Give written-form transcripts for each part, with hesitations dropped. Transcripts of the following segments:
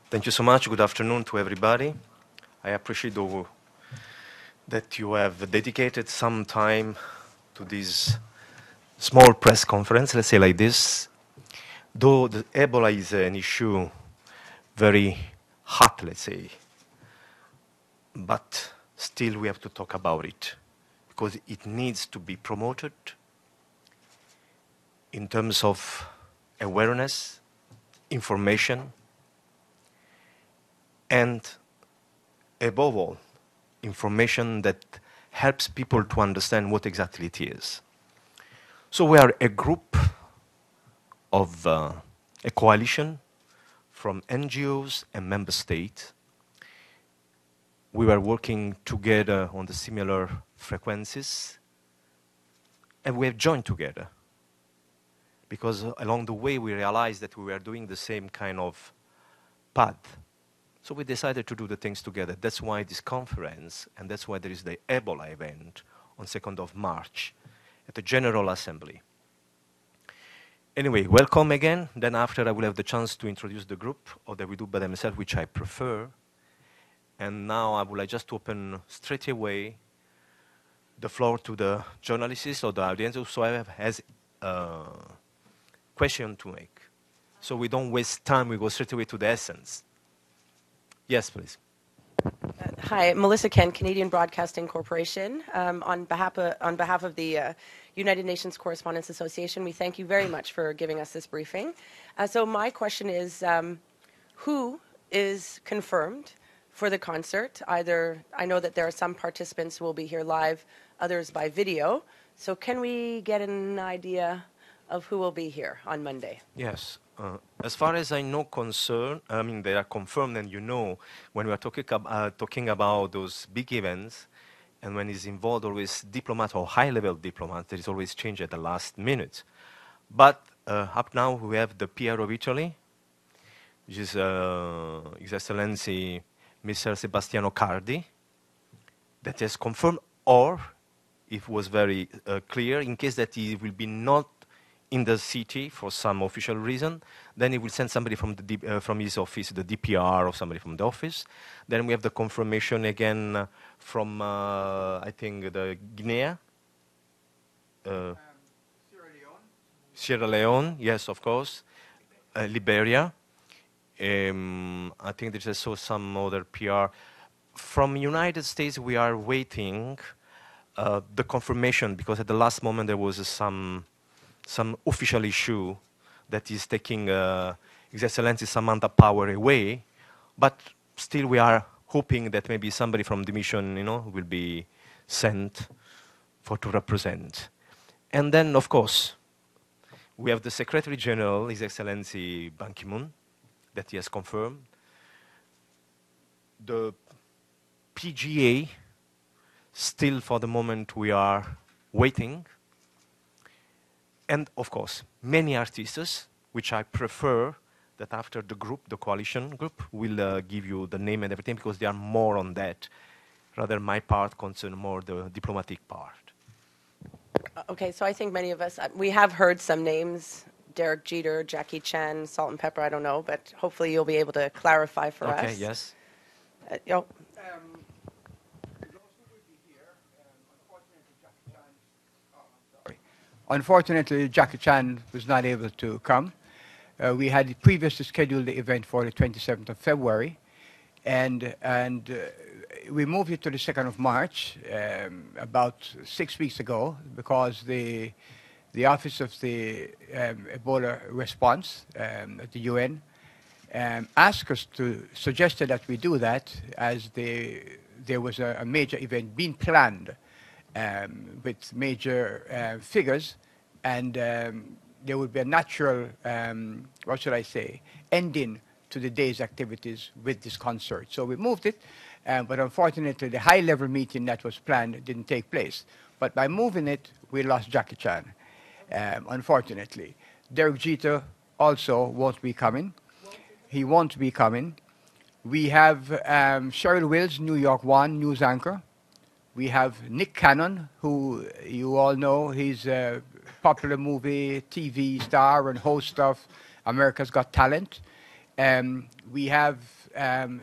Thank you so much. Good afternoon to everybody. I appreciate that you have dedicated some time to this small press conference, let's say like this. Though the Ebola is an issue very hot, let's say, but still we have to talk about it because it needs to be promoted in terms of awareness, information, and above all, information that helps people to understand what exactly it is. So we are a group of a coalition from NGOs and member states. We were working together on the similar frequencies, and we have joined together because along the way we realized that we were doing the same kind of path. So we decided to do the things together. That's why this conference, and that's why there is the Ebola event on 2nd of March at the General Assembly. Anyway, welcome again. Then after I will have the chance to introduce the group, or that we do by themselves, which I prefer. And now I would like just to open straight away the floor to the journalists or the audience whosoever has a question to make. So we don't waste time, we go straight away to the essence. Yes, please. Hi, Melissa Ken, Canadian Broadcasting Corporation. On behalf of the United Nations Correspondents Association, we thank you very much for giving us this briefing. So my question is, who is confirmed for the concert? Either, I know that there are some participants who will be here live, others by video. So can we get an idea of who will be here on Monday? Yes. As far as I know, they are confirmed, and when we are talking about those big events, and when it's involved always diplomat or high-level diplomat, there is always change at the last minute. But up now we have the PR of Italy, which is His Excellency Mr. Sebastiano Cardi, that has confirmed, or it was very clear, in case that he will be not in the city for some official reason, then he will send somebody from his office, the DPR, or somebody from the office. Then we have the confirmation again from, I think, the Guinea. Sierra Leone, yes, of course. Liberia. I think there's also some other PR. From United States, we are waiting the confirmation, because at the last moment there was some official issue that is taking His Excellency Samantha Power away, but still we are hoping that maybe somebody from the mission, will be sent to represent. And then, of course, we have the Secretary General, His Excellency Ban Ki-moon, that he has confirmed. The PGA, still for the moment we are waiting. And, of course, many artists, which I prefer that after the group, the coalition group, will give you the name and everything, because they are more on that. Rather, my part concerns more the diplomatic part. Okay, so I think many of us, we have heard some names, Derek Jeter, Jackie Chan, Salt and Pepper, I don't know, but hopefully you'll be able to clarify for us. Okay, yes. Unfortunately, Jackie Chan was not able to come. We had previously scheduled the event for the 27th of February, and we moved it to the 2nd of March about 6 weeks ago, because the Office of the Ebola Response at the UN asked us suggested that we do that, as there was a major event being planned with major figures, and there would be a natural, what should I say, ending to the day's activities with this concert. So we moved it, but unfortunately the high-level meeting that was planned didn't take place. But by moving it, we lost Jackie Chan, unfortunately. Derek Jeter also won't be coming. He won't be coming. We have Cheryl Wills, New York One news anchor. We have Nick Cannon, who you all know. He's a popular movie, TV star and host of America's Got Talent. We have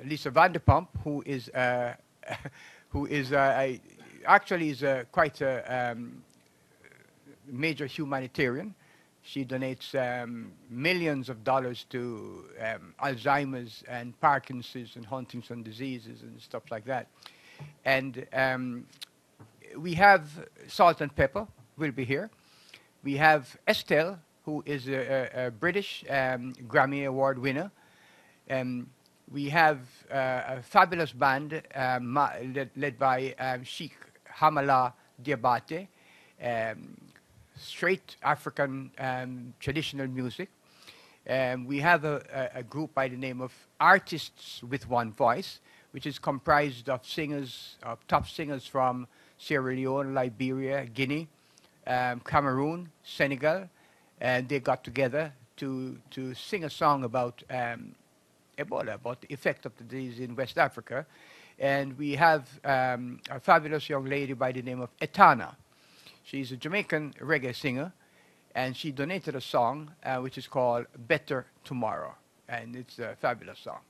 Lisa Vanderpump, who is actually is quite a major humanitarian. She donates millions of dollars to Alzheimer's and Parkinson's and Huntington diseases and stuff like that. And we have Salt and Pepper will be here. We have Estelle, who is a British Grammy Award winner. We have a fabulous band led by Sheikh Hamala Diabate, straight African traditional music. We have a group by the name of Artists with One Voice, which is comprised of singers, top singers from Sierra Leone, Liberia, Guinea, Cameroon, Senegal, and they got together to sing a song about Ebola, about the effect of the disease in West Africa. And we have a fabulous young lady by the name of Etana. She's a Jamaican reggae singer, and she donated a song which is called Better Tomorrow, and it's a fabulous song.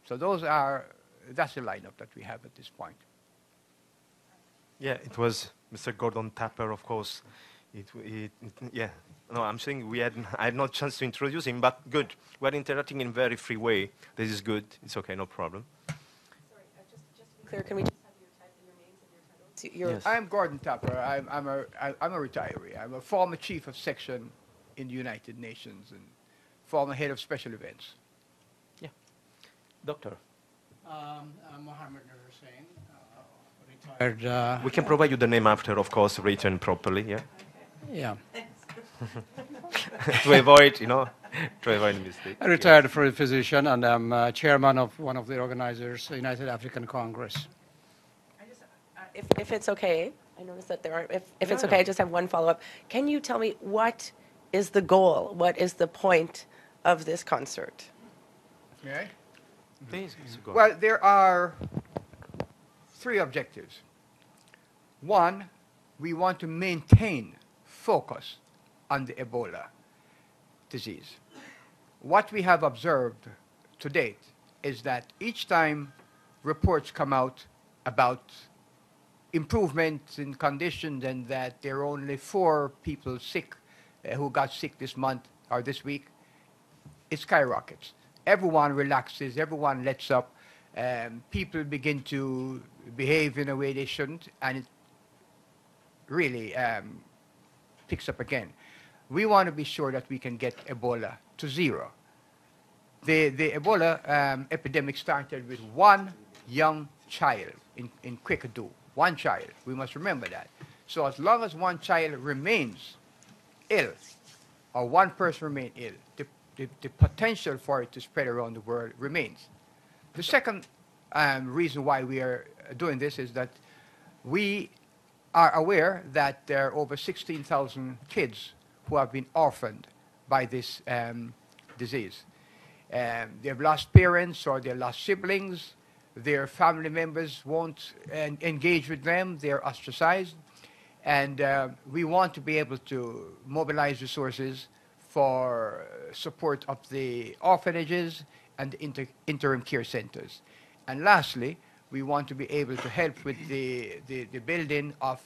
So that's the lineup that we have at this point. Yeah, it was Mr. Gordon Tapper, of course. Yeah. No, I'm saying I had no chance to introduce him, but good. We're interacting in a very free way. This is good. It's okay, no problem. Sorry, just to be clear, can we just have your names and your titles? Yes. I'm Gordon Tapper. I'm a retiree. I'm a former chief of section in the United Nations and former head of special events. Yeah. Doctor. I'm Mohammed Nur Hussain, retired. We can provide you the name after, of course, written properly, yeah? Yeah. To avoid, to avoid mistake. I retired for a physician, and I'm chairman of one of the organizers, United African Congress. If it's okay, I noticed that there are, if it's okay, I just have one follow-up. Can you tell me what is the goal? What is the point of this concert? Okay. Please, Mr. Gordon. Well, there are 3 objectives. One, we want to maintain focus on the Ebola disease. What we have observed to date is that each time reports come out about improvements in conditions and that there are only 4 people sick who got sick this month or this week, it skyrockets. Everyone relaxes, everyone lets up, people begin to behave in a way they shouldn't, and it really picks up again. We want to be sure that we can get Ebola to 0. The Ebola epidemic started with 1 young child in Kwekadu. 1 child. We must remember that. So as long as 1 child remains ill, or 1 person remains ill, the potential for it to spread around the world remains. The second reason why we are doing this is that we are aware that there are over 16,000 kids who have been orphaned by this disease. They've lost parents or they've lost siblings. Their family members won't engage with them. They're ostracized. And we want to be able to mobilize resources for support of the orphanages and the interim care centers. And lastly, we want to be able to help with the building of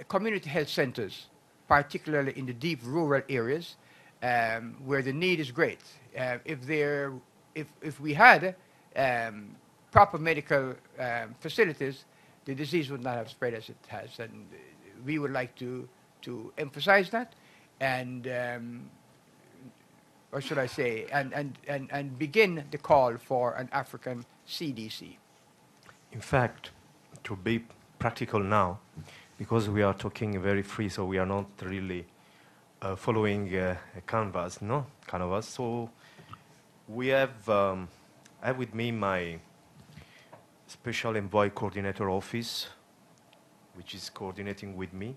community health centers, particularly in the deep rural areas where the need is great. If we had proper medical facilities, the disease would not have spread as it has. And we would like to emphasize that and, or should I say, and begin the call for an African CDC. In fact, to be practical now, because we are talking very free, so we are not really following a canvas. So we have, I have with me my special envoy coordinator office, which is coordinating with me.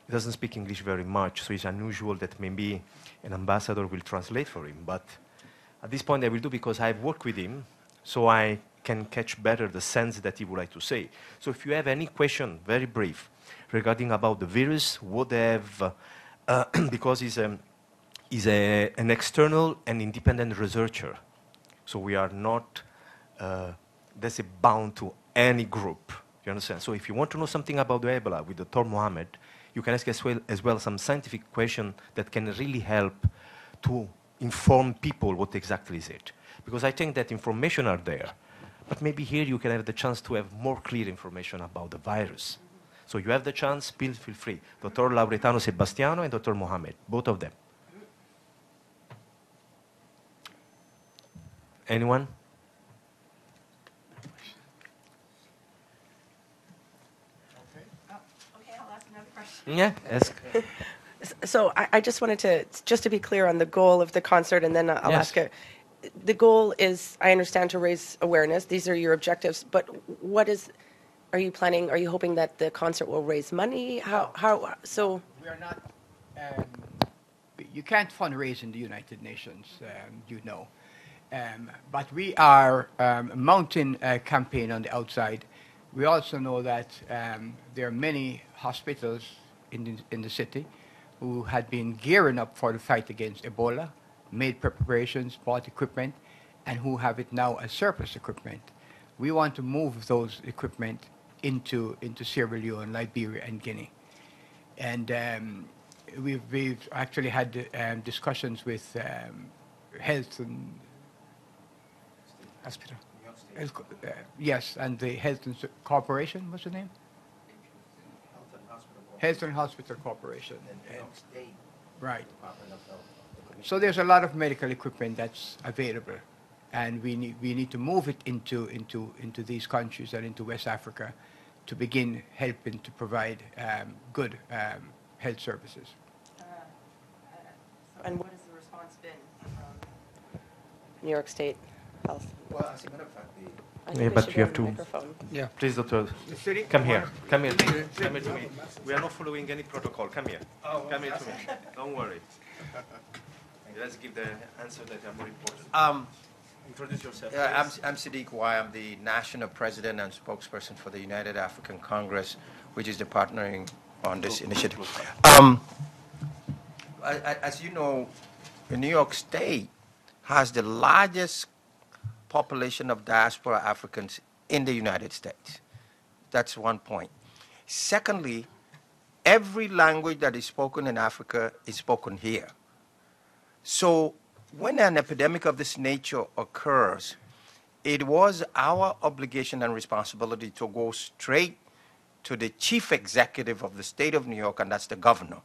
He doesn't speak English very much, so it's unusual that maybe an ambassador will translate for him. But at this point I will do because I've worked with him, so I can catch better the sense that he would like to say. So if you have any question, very brief, regarding about the virus, what they have, because it's is an external and independent researcher. So we are not, that's bound to any group. You understand? So if you want to know something about the Ebola with Dr. Mohammed, you can ask as well some scientific question that can really help to inform people what exactly is it. Because I think that information are there, but maybe here you can have the chance to have more clear information about the virus. So you have the chance, feel free. Dr. Lauretano Sebastiano and Dr. Mohammed, both of them. Anyone? Okay, I'll ask another question. Yeah, ask. So I just wanted to, just to be clear on the goal of the concert, and then I'll Yes. ask it. The goal is, I understand, to raise awareness. These are your objectives, but what is, are you planning, are you hoping that the concert will raise money? So, We are not. You can't fundraise in the United Nations, you know. But we are mounting a campaign on the outside. We also know that there are many hospitals in the city who had been gearing up for the fight against Ebola, made preparations, bought equipment, and who have it now as surplus equipment. We want to move those equipment into Sierra Leone, Liberia, and Guinea. And we've actually had discussions with health and Hospital. yes, and the Health and Corporation. What's the name? Health and Hospital Corporation. Right. So there's a lot of medical equipment that's available, and we need to move it into these countries and into West Africa to begin helping to provide good health services. and what has the response been from New York State Health? Well, as a matter of fact, I think Yeah, they but should you be have on to- the microphone. Yeah. Please, doctor. The city? Come here. Come here. Come here to me. We are not following any protocol. Come here. Come here to me. Don't worry. Let's give the answer that are more important. Introduce yourself. I'm Sadiq Wai. I'm the national president and spokesperson for the United African Congress, which is the partnering on this initiative. As you know, New York State has the largest population of diaspora Africans in the United States. That's one point. Secondly, every language that is spoken in Africa is spoken here. So when an epidemic of this nature occurs, it was our obligation and responsibility to go straight to the chief executive of the state of New York, and that's the governor.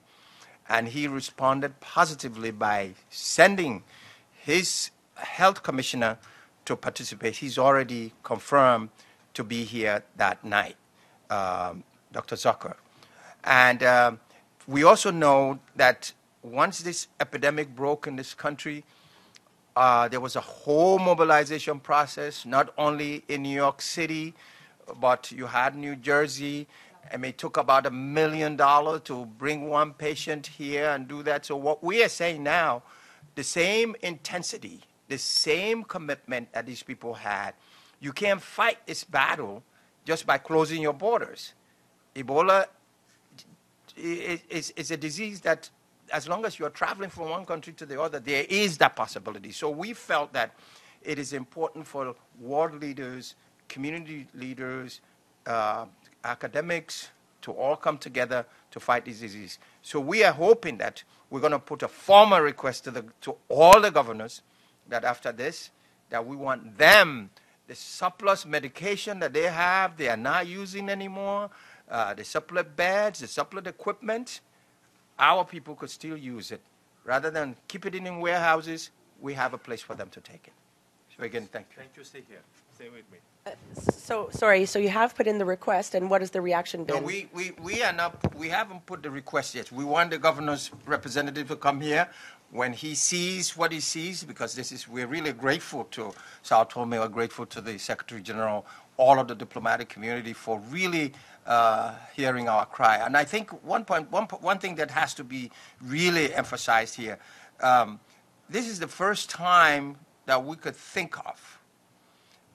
And he responded positively by sending his health commissioner to participate. He's already confirmed to be here that night, Dr. Zucker. And we also know that once this epidemic broke in this country, there was a whole mobilization process, not only in New York City, but you had New Jersey, and it took about $1 million to bring one patient here and do that. So what we are saying now, the same intensity, the same commitment that these people had, you can't fight this battle just by closing your borders. Ebola is a disease that, as long as you're traveling from one country to the other, there is that possibility. So we felt that it is important for world leaders, community leaders, academics to all come together to fight this disease. So we are hoping that we're going to put a formal request to all the governors that after this, that we want them, the surplus medication that they have, they are not using anymore, the surplus beds, the surplus equipment, our people could still use it. Rather than keep it in warehouses, we have a place for them to take it. So again, thank you. Thank you. Stay here. Stay with me. So, sorry, so you have put in the request, and what has the reaction been? No, we haven't put the request yet. We want the governor's representative to come here when he sees what he sees, because we're really grateful to Sao Tome, we're grateful to the Secretary General, all of the diplomatic community for really hearing our cry. And I think one thing that has to be really emphasized here, this is the first time that we could think of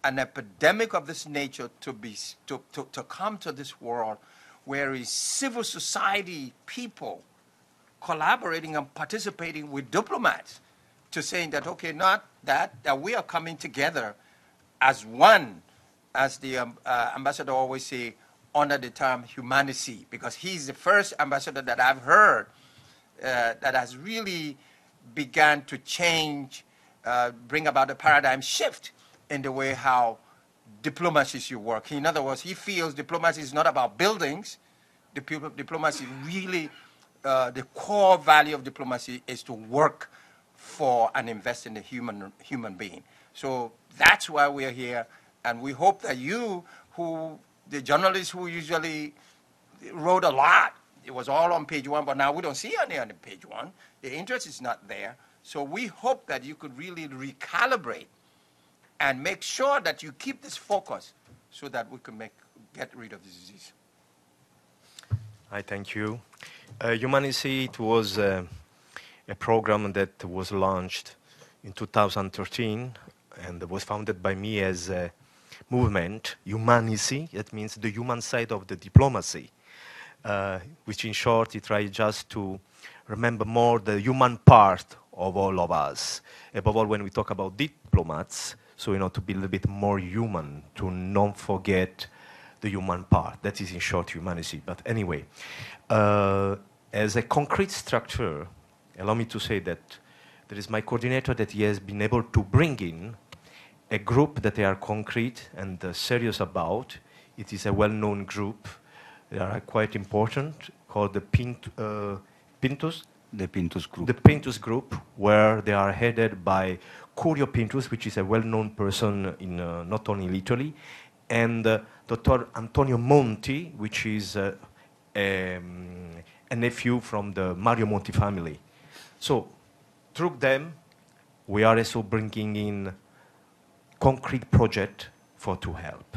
an epidemic of this nature to come to this world, where civil society people collaborating and participating with diplomats to saying that, okay, not that we are coming together as one, as the ambassador always say, under the term humanity, because he's the first ambassador that I've heard that has really began to change, bring about a paradigm shift in the way how diplomacy should work. In other words, he feels diplomacy is not about buildings. Diplomacy really, the core value of diplomacy is to work for and invest in the human being. So that's why we are here, and we hope that you, the journalists who usually wrote a lot, it was all on page one, but now we don't see any on page one. The interest is not there. So we hope that you could really recalibrate and make sure that you keep this focus so that we can get rid of the disease. I thank you. Humanity, it was a program that was launched in 2013 and was founded by me as a movement, Humanity. That means the human side of the diplomacy, which in short, it tries just to remember more the human part of all of us. Above all, when we talk about diplomats, so to be a little bit more human, to not forget the human part. That is in short humanity. But anyway, as a concrete structure, allow me to say that there is my coordinator that he has been able to bring in a group that they are concrete and serious about. It is a well-known group. They are quite important, called the Pintus. The Pintus Group. The Pintus Group, where they are headed by Curio Pintus, which is a well-known person in not only in Italy, and Dr. Antonio Monti, which is a nephew from the Mario Monti family. So, through them, we are also bringing in concrete project to help.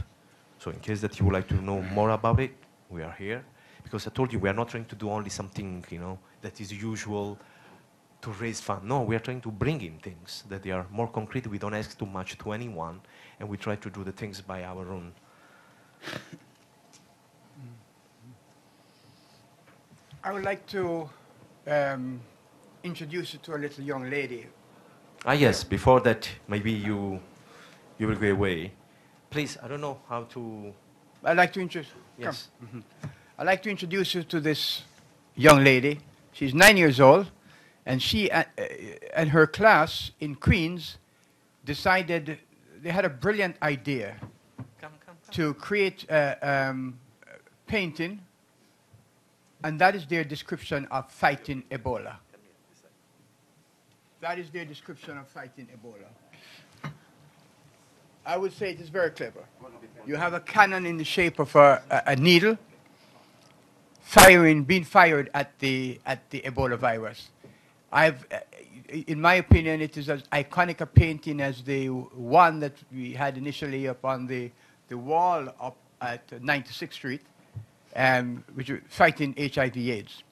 So, in case that you would like to know more about it, we are here. Because I told you, we are not trying to do only something, that is usual to raise funds. No, we are trying to bring in things that they are more concrete. We don't ask too much to anyone, and we try to do the things by our own. I would like to introduce you to a little young lady. Yes, before that, maybe you will go away. Please, I don't know how to... I'd like to introduce... Yes. I'd like to introduce you to this young lady. She's 9 years old, and she and her class in Queens decided, they had a brilliant idea to create a painting, and that is their description of fighting Ebola. That is their description of fighting Ebola. I would say it is very clever. You have a cannon in the shape of a needle, being fired at the Ebola virus. In my opinion, it is as iconic a painting as the one that we had initially up on the wall up at 96th Street, which is fighting HIV/AIDS.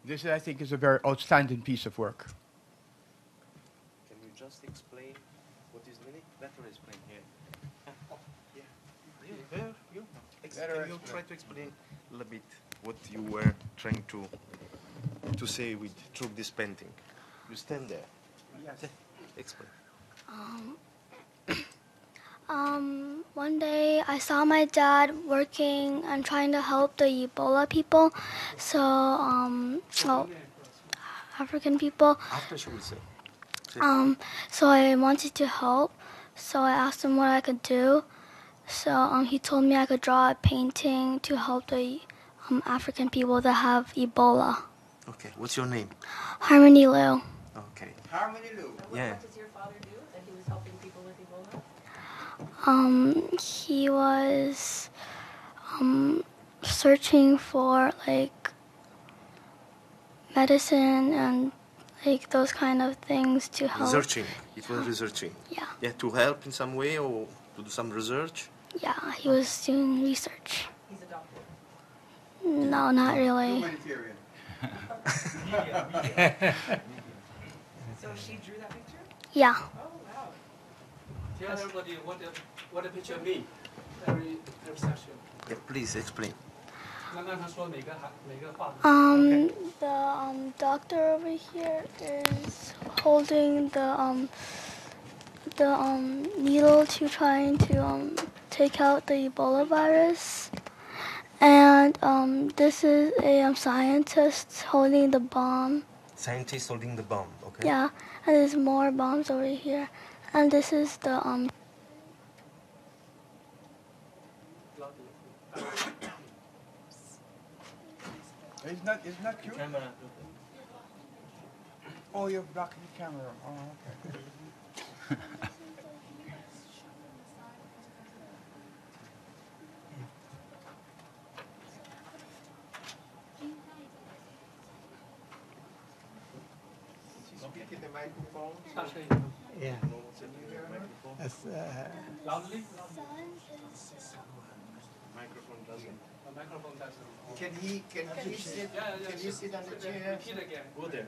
This, I think, is a very outstanding piece of work. Can you just explain what is meaning? Better explain here. Can you try to explain a little bit what you were trying to say through this painting? You stand there. Yes. Explain. One day I saw my dad working and trying to help the Ebola people. So, African people. After she will say. So I wanted to help. So I asked him what I could do. So he told me I could draw a painting to help the African people that have Ebola. Okay. What's your name? Harmony Lou. Okay. Harmony Lou. Yeah. What does your father do that he was helping people with Ebola? He was searching for medicine and those kind of things to help. Researching. It was researching. Yeah. Yeah. To help in some way or to do some research. Yeah, he was doing research. He's a doctor. No, not really. Humanitarian. So she drew that picture? Yeah. Oh, wow. Tell everybody what the picture means. Every session. Yeah, please explain. The doctor over here is holding the needle to trying to take out the Ebola virus, and this is a scientist holding the bomb. Scientists holding the bomb, okay? Yeah, and there's more bombs over here, and this is the It's not you? Camera. Oh, you're blocking the camera. Oh, okay. Speak in the microphone. Yeah. That's, Microphone doesn't. Can he sit? Can you sit on the chair? Go there,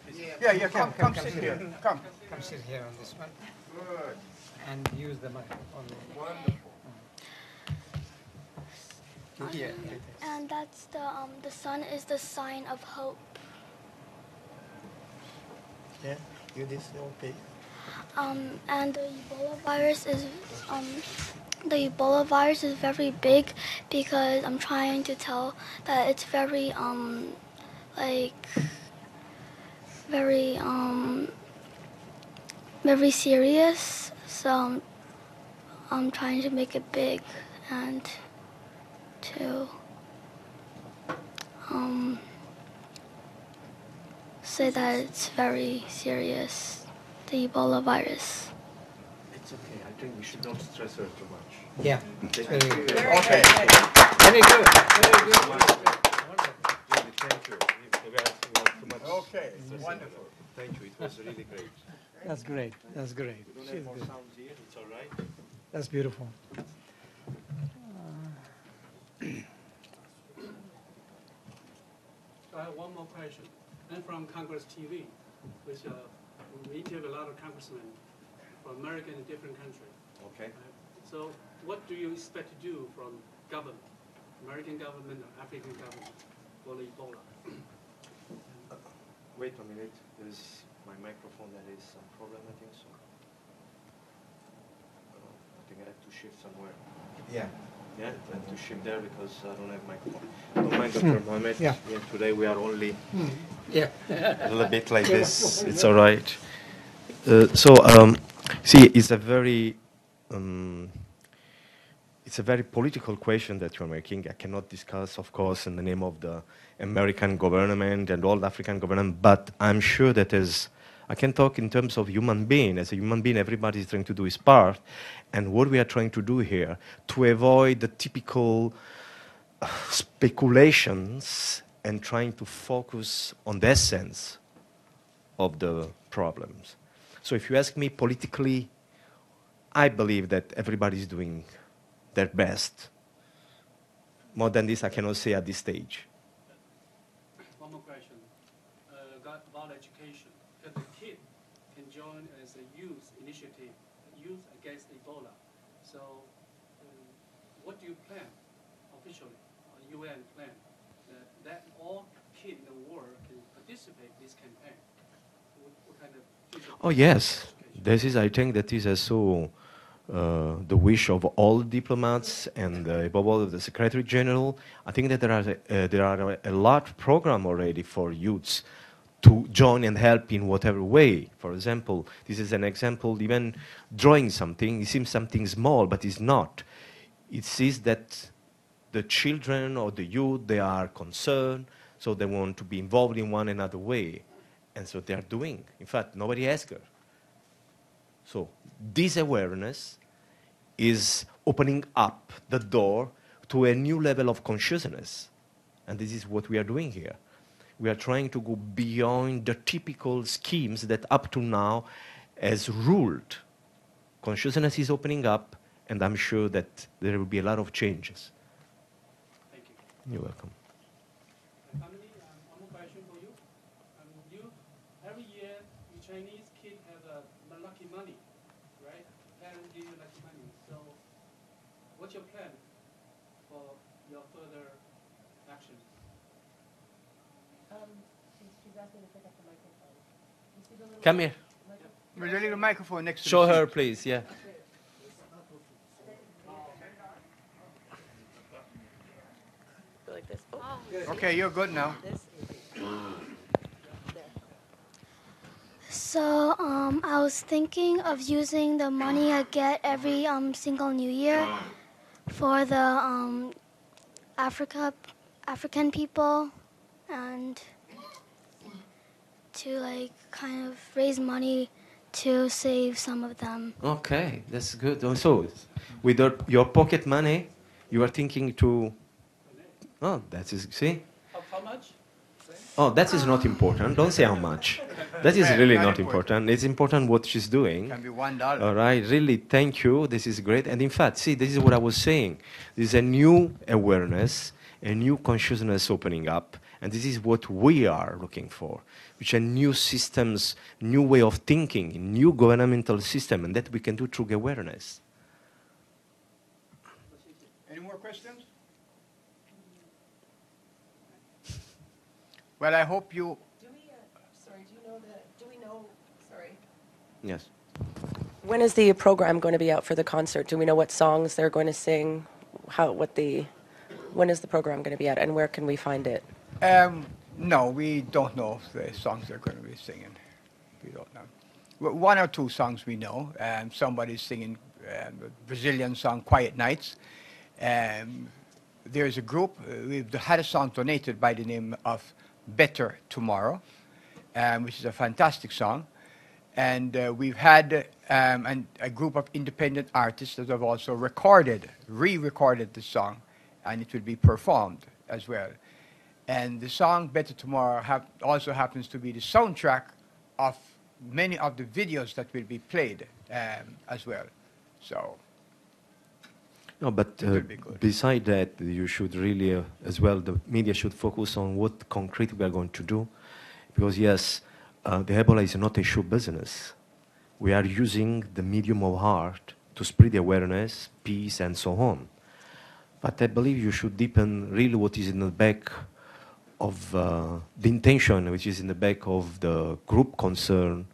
please. Yeah, come sit here. Come. come sit here on this one Good. and use the microphone. Wonderful. Yeah. and that's the sun is the sign of hope. Yeah, you this okay. And the Ebola virus is very big because I'm trying to tell that it's very very very serious. So I'm trying to make it big and to say that it's very serious, the Ebola virus. It's okay. I think we should not stress her too much. Yeah. Very good. Okay. Very good. Very good. Really, thank you. You guys were too much Okay, stressing wonderful. her. Thank you. It was really great. That's great. That's great. We don't She's have more good. sounds here. It's all right. That's beautiful. I have one more question. I'm from Congress TV, which we interview a lot of congressmen from American and different countries. Okay. So what do you expect to do from government, American government or African government for the Ebola? Wait a minute. There's my microphone. There is some problem, I think so. I think I have to shift somewhere. Yeah. Yeah, I have to shift there because I don't have microphone. Don't mind, Dr. Mohammed. Yeah. Today we are only Yeah. a little bit like this. It's all right. See, it's a very political question that you're making. I cannot discuss, of course, in the name of the American government and all the African government, but I'm sure that I can talk in terms of human being. As a human being, everybody is trying to do his part. And what we are trying to do here, to avoid the typical speculations and trying to focus on the essence of the problems. So if you ask me politically, I believe that everybody is doing their best. More than this, I cannot say at this stage. One more question. About education. Because the kid can join as a youth initiative, Youth Against Ebola. So what do you plan officially, or UN plan, that all kids in the world can participate in this campaign? What kind of future Oh, yes. This is, I think, that is also the wish of all diplomats and above all the Secretary General. I think that there are a large program already for youths to join and help in whatever way. For example, this is an example, even drawing something, it seems something small, but it's not. It says that the children or the youth, they are concerned, so they want to be involved in one another way. And so they are doing. In fact, nobody asked her. So this awareness is opening up the door to a new level of consciousness. And this is what we are doing here. We are trying to go beyond the typical schemes that up to now has ruled. Consciousness is opening up, and I'm sure that there will be a lot of changes. Thank you. You're welcome. Family, one more question for you. Every year, you Chinese kids have lucky money, right? Parents give you lucky money. So, what's your plan for your further Come here. There's a little microphone next to Show the her, seat. please. Yeah. Go like this. Oh, Okay, you're good now. this. So I was thinking of using the money I get every single New Year for the African people, and to like kind of raise money to save some of them. Okay, that's good. So, with your pocket money, you are thinking to. Oh, that is. See? How much? Oh, that is not important. Don't say how much. That is really not important. It's important what she's doing. Can be $1. All right, really, thank you. This is great. And in fact, see, this is what I was saying. There's a new awareness, a new consciousness opening up, and this is what we are looking for, which are new systems, new way of thinking, new governmental system, and that we can do through awareness. Any more questions? Well, I hope you. Do we know, sorry. Yes. When is the program going to be out for the concert? Do we know what songs they're going to sing? When is the program going to be out, and where can we find it? No, we don't know if the songs they're going to be singing. We don't know. One or two songs we know. Somebody's singing a Brazilian song, Quiet Nights. There's a group, we've had a song donated by the name of Better Tomorrow, which is a fantastic song. And we've had a group of independent artists that have also re-recorded the song, and it will be performed as well. And the song Better Tomorrow also happens to be the soundtrack of many of the videos that will be played as well. So. No, but beside that, you should really, as well, the media should focus on what concrete we are going to do. Because yes, the Ebola is not a show business. We are using the medium of art to spread awareness, peace, and so on. But I believe you should deepen really what is in the back of the intention, which is in the back of the group concern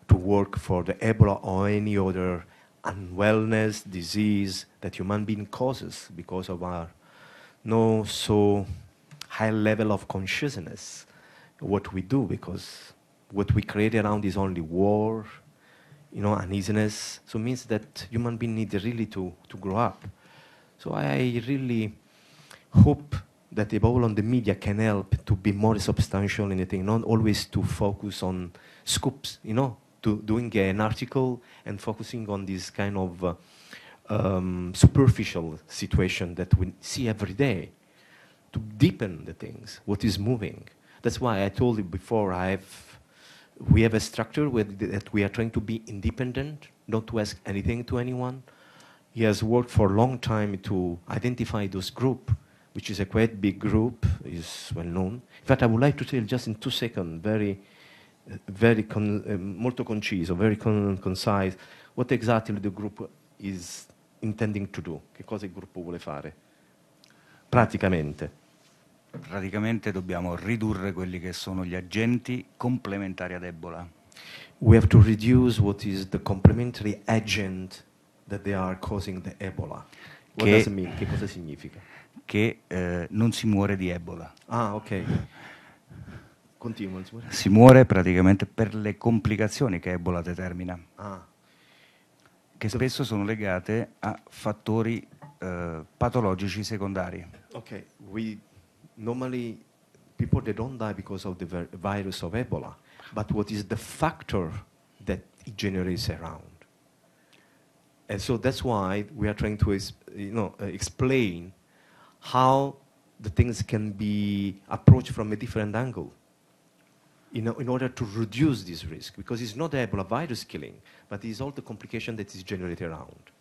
to work for the Ebola or any other unwellness, disease that human being causes because of our no so high level of consciousness, what we do, because what we create around is only war, uneasiness. So it means that human being need really to grow up. So I really hope that the Ebola on the media can help to be more substantial in the thing, not always to focus on scoops, to doing an article and focusing on this kind of superficial situation that we see every day, to deepen the things, what is moving. That's why I told you before, we have a structure that we are trying to be independent, not to ask anything to anyone. He has worked for a long time to identify those groups, which is a quite big group, is well known. In fact, I would like to tell just in 2 seconds, molto conciso, very concise, what exactly the group is intending to do. Che cosa il gruppo vuole fare? Praticamente dobbiamo ridurre quelli che sono gli agenti complementari ad Ebola. We have to reduce what is the complementary agent that they are causing the Ebola. What does it mean? Che cosa significa? Che non si muore di Ebola. Ah, ok. Continua. Si muore praticamente per le complicazioni che Ebola determina, che spesso sono legate a fattori patologici secondari. Okay, normally people they don't die because of the virus of Ebola, but what is the factor that it generates around? And so that's why we are trying to explain how the things can be approached from a different angle. In order to reduce this risk, because it's not the Ebola virus killing, but it's all the complication that is generated around.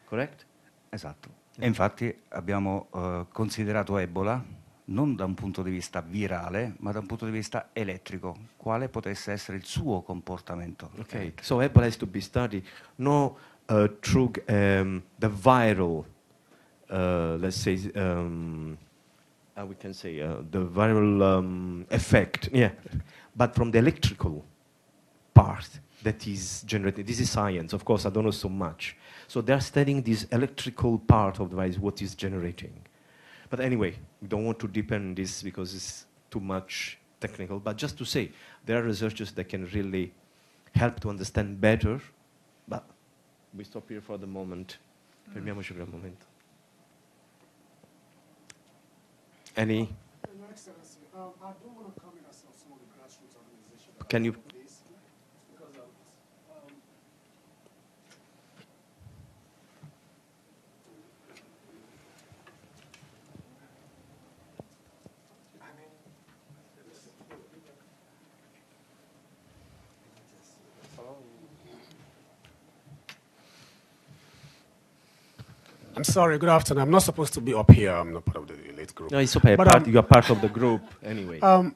Correct? Esatto. E infatti abbiamo considerato Ebola non da un punto di vista virale, ma da un punto di vista elettrico, quale potesse essere il suo comportamento. Okay, so Ebola has to be studied not through the viral, let's say, we can say the viral effect, yeah. but from the electrical part that is generated. This is science, of course, I don't know so much. So they're studying this electrical part of the device, what is generating. But anyway, we don't want to deepen this because it's too much technical, but just to say, there are researchers that can really help to understand better, but we stop here for the moment. Fermiamoci per il momento. Any? Your Excellency, I do want to comment as some of the grassroots organizations. Can you? Because I'm sorry, good afternoon. I'm not supposed to be up here. I'm not part of the elite group. No, it's okay. But, You are part of the group anyway. I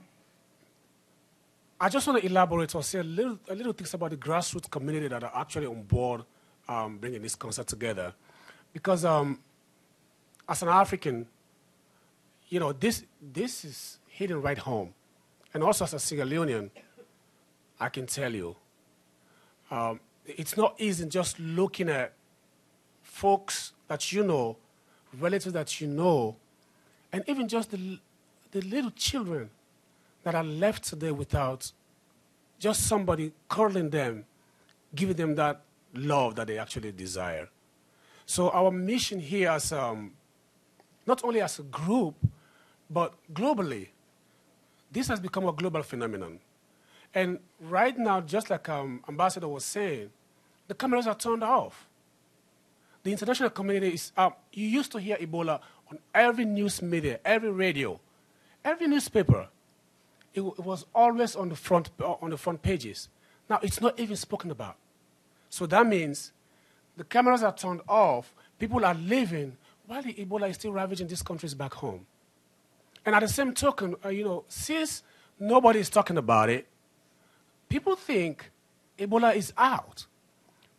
just want to elaborate or say a little things about the grassroots community that are actually on board bringing this concert together. Because as an African, you know, this is hitting right home. And also as a Sierra Leonean, I can tell you, it's not easy just looking at folks that you know, relatives that you know, and even just the little children that are left today without just somebody cuddling them, giving them that love that they actually desire. So our mission here as not only as a group, but globally, this has become a global phenomenon. And right now, just like Ambassador was saying, the cameras are turned off. The international community is up. You used to hear Ebola on every news media, every radio, every newspaper. It was always on the front pages. Now it's not even spoken about. So that means the cameras are turned off. People are living while the Ebola is still ravaging these countries back home. And at the same token, since nobody is talking about it, people think Ebola is out.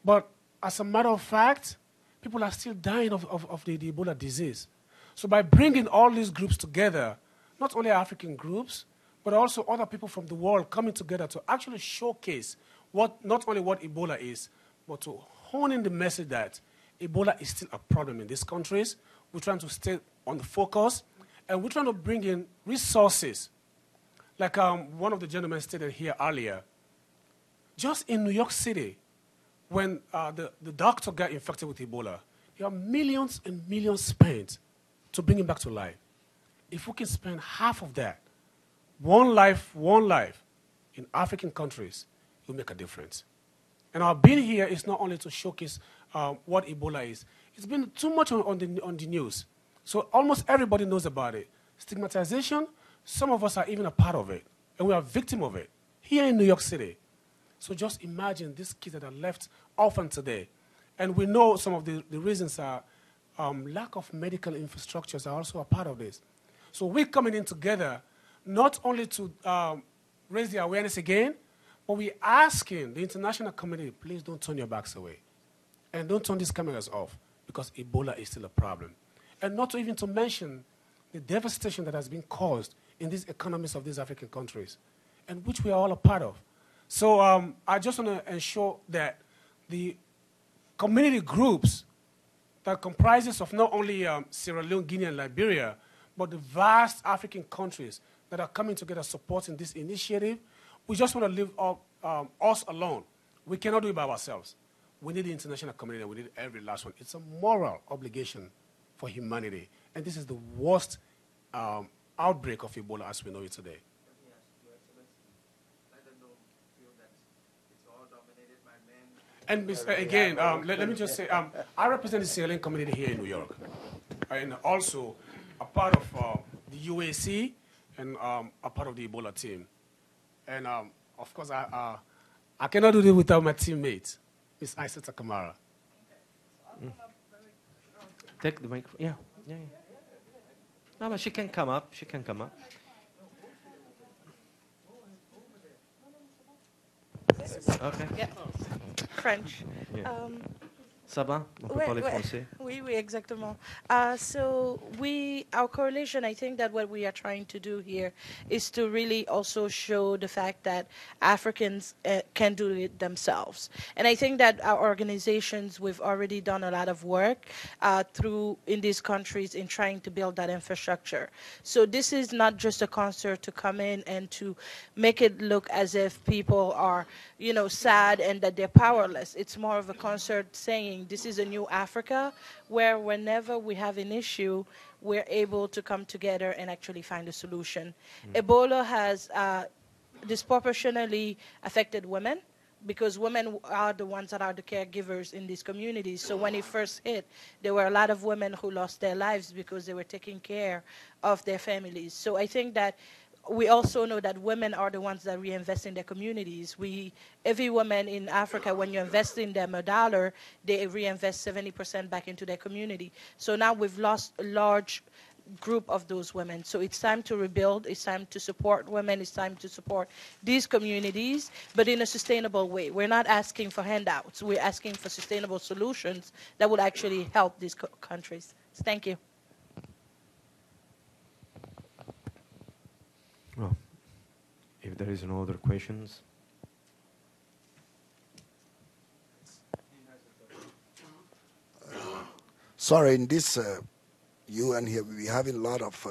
But as a matter of fact, people are still dying of the Ebola disease. So by bringing all these groups together, not only African groups, but also other people from the world coming together to actually showcase not only what Ebola is, but to hone in the message that Ebola is still a problem in these countries. We're trying to stay on the focus, and we're trying to bring in resources. Like one of the gentlemen stated here earlier, just in New York City, when the doctor got infected with Ebola, there are millions and millions spent to bring him back to life. If we can spend half of that, one life in African countries, it will make a difference. And our being here is not only to showcase what Ebola is. It's been too much on the news. So almost everybody knows about it. Stigmatization, some of us are even a part of it, and we are victim of it here in New York City. So just imagine these kids that are left orphaned today. And we know some of the reasons are lack of medical infrastructures are also a part of this. So we're coming in together not only to raise the awareness again, but we're asking the international community, please don't turn your backs away. And don't turn these cameras off, because Ebola is still a problem. And not even to mention the devastation that has been caused in these economies of these African countries, and which we are all a part of. So I just want to ensure that the community groups that comprises of not only Sierra Leone, Guinea, and Liberia, but the vast African countries that are coming together supporting this initiative, we just want to leave us alone. We cannot do it by ourselves. We need the international community, and we need every last one. It's a moral obligation for humanity. And this is the worst outbreak of Ebola as we know it today. And again, let me just say, I represent the Sierra Leone community here in New York, and also a part of the UAC and a part of the Ebola team. And of course, I cannot do this without my teammate, Ms. Isata Kamara. Take the microphone. Yeah. No, but she can come up. She can come up. Okay. Yeah. French. Yeah. Ça va? On peut parler français? Oui, oui, exactement. So our correlation, I think that what we are trying to do here is to really also show the fact that Africans can do it themselves. And I think that our organizations, we've already done a lot of work through in these countries in trying to build that infrastructure. So this is not just a concert to come in and to make it look as if people are, sad and that they're powerless. It's more of a concert saying this is a new Africa where whenever we have an issue, we're able to come together and actually find a solution. Ebola has disproportionately affected women because women are the ones that are the caregivers in these communities. So when it first hit, there were a lot of women who lost their lives because they were taking care of their families. So I think that we also know that women are the ones that reinvest in their communities. Every woman in Africa, when you invest in them $1, they reinvest 70% back into their community. So now we've lost a large group of those women. So it's time to rebuild. It's time to support women. It's time to support these communities, but in a sustainable way. We're not asking for handouts. We're asking for sustainable solutions that would actually help these countries. So thank you. Well, if there is no other questions. Sorry, in this UN here, we're having a lot of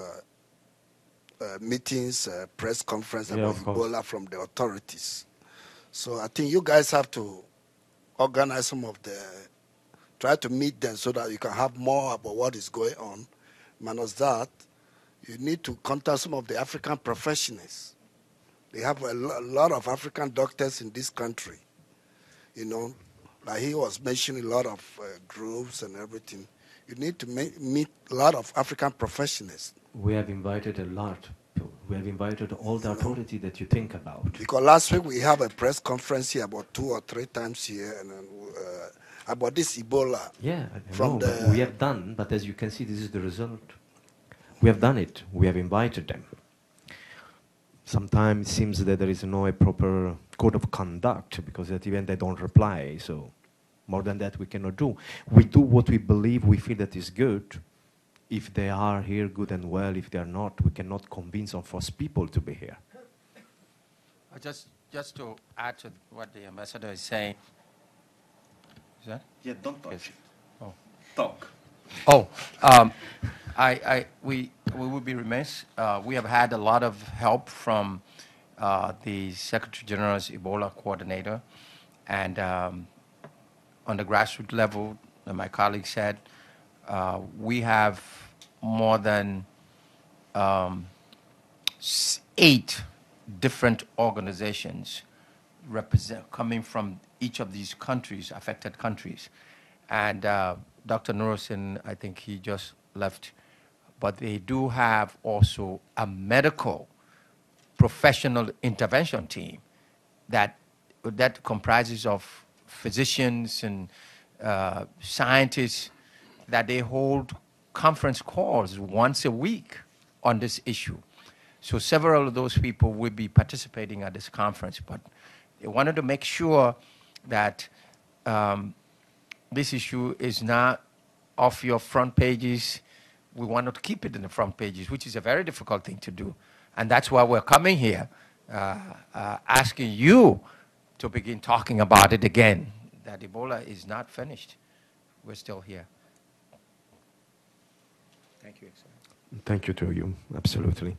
meetings, press conference about Ebola from the authorities. So I think you guys have to organize try to meet them so that you can have more about what is going on. Minus that, you need to contact some of the African professionals. They have a lot of African doctors in this country. Like he was mentioning a lot of groups and everything. You need to meet a lot of African professionals. We have invited a lot. We have invited all the authority that you think about. Because last week we have a press conference here about 2 or 3 times here and about this Ebola. Yeah, we have done, but as you can see, this is the result. We have done it. We have invited them. Sometimes it seems that there is no proper code of conduct because at the end they don't reply. So more than that we cannot do. We do what we believe, we feel that is good. If they are here, good and well. If they are not, we cannot convince or force people to be here. Just to add to what the ambassador is saying. Is that? Yeah, don't touch it. Oh. Talk. Oh, we would be remiss. We have had a lot of help from the Secretary General's Ebola coordinator, and on the grassroots level, my colleague said, we have more than 8 different organizations coming from each of these countries, affected countries. And Dr. Nurusin, I think he just left, but they do have also a medical professional intervention team that comprises of physicians and scientists that they hold conference calls once a week on this issue. So several of those people will be participating at this conference, but they wanted to make sure that this issue is not off your front pages. We want to keep it in the front pages, which is a very difficult thing to do. And that's why we're coming here, asking you to begin talking about it again, that Ebola is not finished. We're still here. Thank you, Excellency. Thank you to you, absolutely.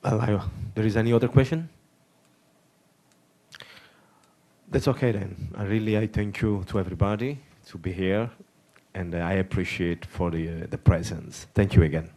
There is any other question? That's okay then. I thank you to everybody to be here, and I appreciate for the presence. Thank you again.